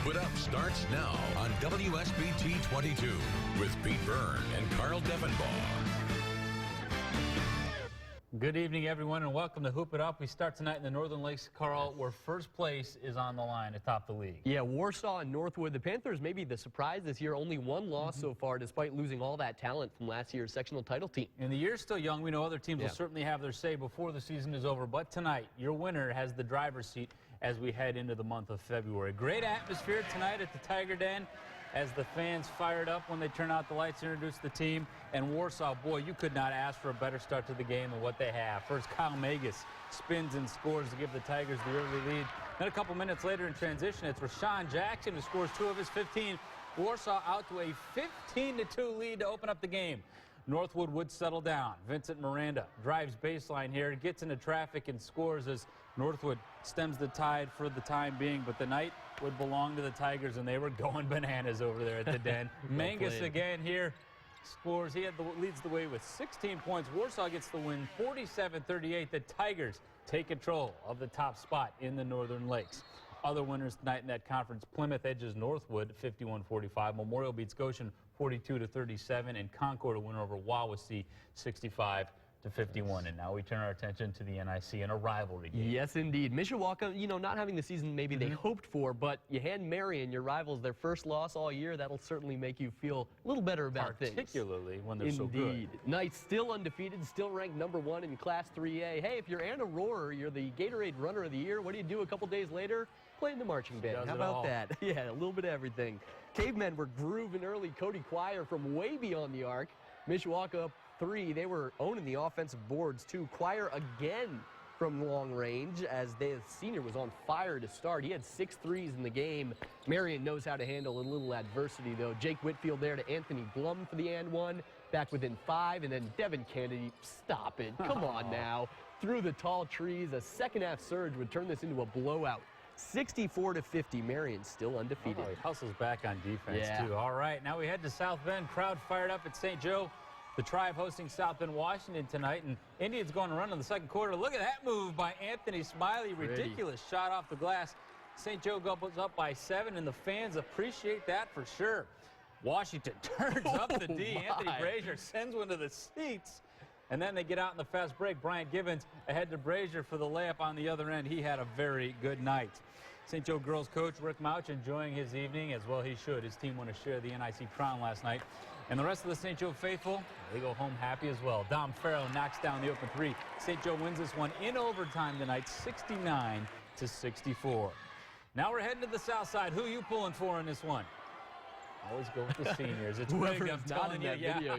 Hoop It Up starts now on WSBT-22 with Pete Byrne and Carl Deffenbaugh. Good evening, everyone, and welcome to Hoop It Up. We start tonight in the Northern Lakes, Carl, where first place is on the line atop the league. Yeah, Warsaw and Northwood. The Panthers may be the surprise this year. Only one loss so far, despite losing all that talent from last year's sectional title team. And the year's still young. We know other teams will certainly have their say before the season is over. But tonight, your winner has the driver's seat as we head into the month of February. Great atmosphere tonight at the Tiger Den as the fans fired up when they turn out the lights and introduce the team. And Warsaw, boy, you could not ask for a better start to the game than what they have. First, Kyle Magus spins and scores to give the Tigers the early lead. Then a couple minutes later in transition, it's Rashawn Jackson who scores 2 of his 15. Warsaw out to a 15-2 lead to open up the game. Northwood would settle down. Vincent Miranda drives baseline here, gets into traffic and scores as Northwood stems the tide for the time being, but the night would belong to the Tigers, and they were going bananas over there at the Den. Mangus again here scores. He leads the way with 16 points. Warsaw gets the win 47-38. The Tigers take control of the top spot in the Northern Lakes. Other winners tonight in that conference: Plymouth edges Northwood 51-45. Memorial beats Goshen 42-37, and Concord a winner over Wawasee 65-51. And now we turn our attention to the NIC and a rivalry game. Yes, indeed. Mishawaka, you know, not having the season maybe they hoped for, but you hand Marian, your rivals, their first loss all year. That'll certainly make you feel a little better about things. Particularly when they're so good. Knights still undefeated, still ranked #1 in Class 3A. Hey, if you're Anna Rohrer, you're the Gatorade Runner of the Year. What do you do a couple days later? Play in the marching band. How about that? Yeah, a little bit of everything. Cavemen were grooving early. Cody Quire from way beyond the arc. Mishawaka up 3. They were owning the offensive boards, too. Quire again from long range as the senior was on fire to start. He had 6 threes in the game. Marian knows how to handle a little adversity, though. Jake Whitfield there to Anthony Blum for the and one. Back within 5, and then Devin Kennedy, stop it. Come on now. Through the tall trees, a second-half surge would turn this into a blowout. 64-50, Marian still undefeated. He hustles back on defense, too. All right, now we head to South Bend. Crowd fired up at St. Joe. The Tribe hosting South Bend, Washington tonight, and Indians going to run in the second quarter. Look at that move by Anthony Smiley. Ridiculous shot off the glass. St. Joe goes up by 7, and the fans appreciate that for sure. Washington turns up the D. Anthony Brazier sends one to the seats. And then they get out in the fast break. Bryant Gibbons ahead to Brazier for the layup on the other end. He had a very good night. St. Joe girls coach Rick Mouch enjoying his evening, as well he should. His team won a share of the NIC crown last night. And the rest of the St. Joe faithful, they go home happy as well. Dom Farrell knocks down the open 3. St. Joe wins this one in overtime tonight, 69-64. Now we're heading to the south side. Who are you pulling for in this one? Always go with the seniors. It's rigged, I'm telling you. Video,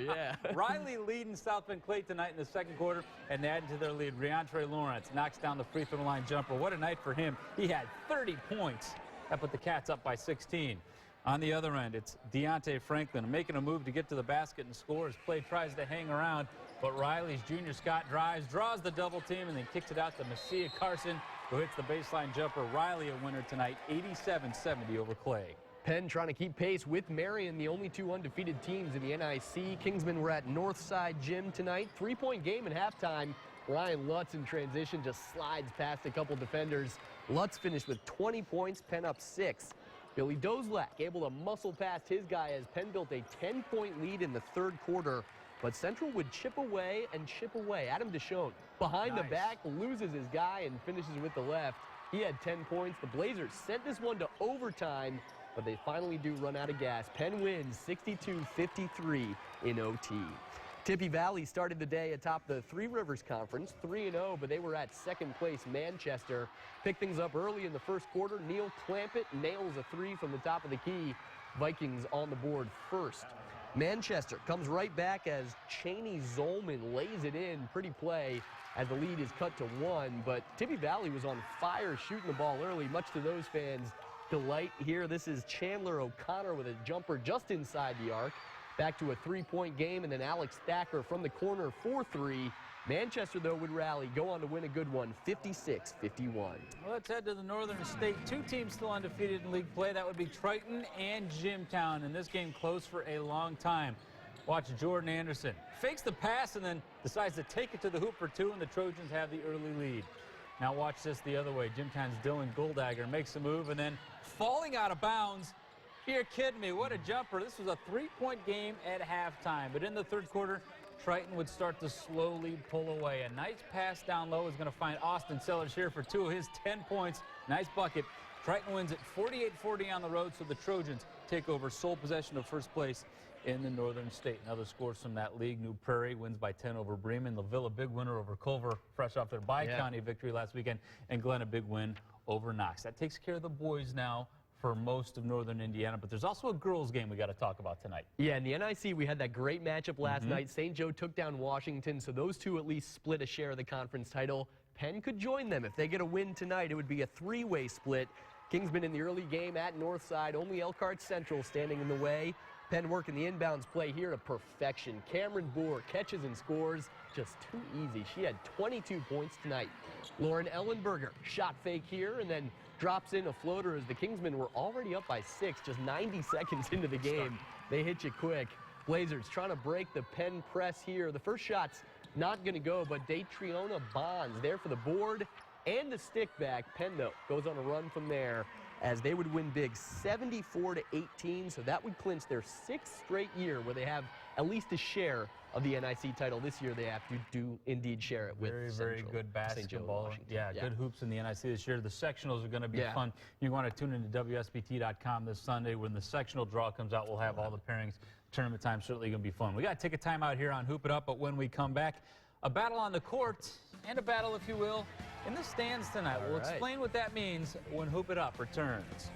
Riley leading South Bend Clay tonight in the second quarter, and adding to their lead, Riantre Lawrence knocks down the free throw line jumper. What a night for him. He had 30 points. That put the Cats up by 16. On the other end, it's Deontay Franklin making a move to get to the basket and score. His play tries to hang around, but Riley's junior Scott drives, draws the double team, and then kicks it out to Messiah Carson, who hits the baseline jumper. Riley a winner tonight, 87-70 over Clay. Penn trying to keep pace with Marian, the only 2 undefeated teams in the NIC. Kingsmen were at Northside Gym tonight. 3-point game at halftime. Ryan Lutz in transition just slides past a couple defenders. Lutz finished with 20 points, Penn up 6. Billy Dozlak able to muscle past his guy as Penn built a 10-point lead in the third quarter. But Central would chip away and chip away. Adam Deshone behind the back loses his guy and finishes with the left. He had 10 points. The Blazers sent this one to overtime, but they finally do run out of gas. Penn wins 62-53 in OT. Tippy Valley started the day atop the Three Rivers Conference, 3-0, but they were at second place Manchester. Picked things up early in the first quarter. Neil Clampett nails a 3 from the top of the key. Vikings on the board first. Manchester comes right back as Cheney Zolman lays it in. Pretty play as the lead is cut to 1, but Tippy Valley was on fire shooting the ball early, much to those fans' delight here. This is Chandler O'Connor with a jumper just inside the arc. Back to a 3-point game, and then Alex Thacker from the corner for 3. Manchester, though, would rally, go on to win a good one, 56-51. Well, let's head to the Northern State. 2 teams still undefeated in league play. That would be Triton and Jimtown, and this game close for a long time. Watch Jordan Anderson. Fakes the pass and then decides to take it to the hoop for 2, and the Trojans have the early lead. Now watch this the other way. Jimtown's Dylan Goldagger makes a move and then falling out of bounds. You're kidding me. What a jumper. This was a 3-point game at halftime. But in the third quarter, Triton would start to slowly pull away. A nice pass down low is going to find Austin Sellers here for 2 of his 10 points. Nice bucket. Triton wins at 48-40 on the road, so the Trojans take over sole possession of first place in the Northern State. And other scores from that league: New Prairie wins by 10 over Bremen. La Villa, big winner over Culver, fresh off their bi-county victory last weekend. And Glen, a big win over Knox. That takes care of the boys now for most of Northern Indiana, but there's also a girls game we got to talk about tonight. Yeah, in the NIC, we had that great matchup last night. St. Joe took down Washington, so those two at least split a share of the conference title. Penn could join them. If they get a win tonight, it would be a 3-way split. Kingsman in the early game at Northside, only Elkhart Central standing in the way. Penn working the inbounds play here to perfection. Cameron Boer catches and scores, just too easy. She had 22 points tonight. Lauren Ellenberger, shot fake here, and then drops in a floater as the Kingsmen were already up by 6, just 90 seconds into the game. They hit you quick. Blazers trying to break the Penn press here. The first shot's not going to go, but Datriona Bonds there for the board and the stick back. Penn, though, goes on a run from there as they would win big 74-18, so that would clinch their 6th straight year where they have at least a share of the NIC title. This year they have to do indeed share it with very good basketball. Yeah, good hoops in the NIC this year. The sectionals are going to be fun. You want to tune into WSBT.com this Sunday. When the sectional draw comes out, we'll have all the pairings. Tournament time certainly going to be fun. We got to take a time out here on Hoop It Up, but when we come back, a battle on the court and a battle, if you will, in the stands tonight. We'll explain what that means when Hoop It Up returns.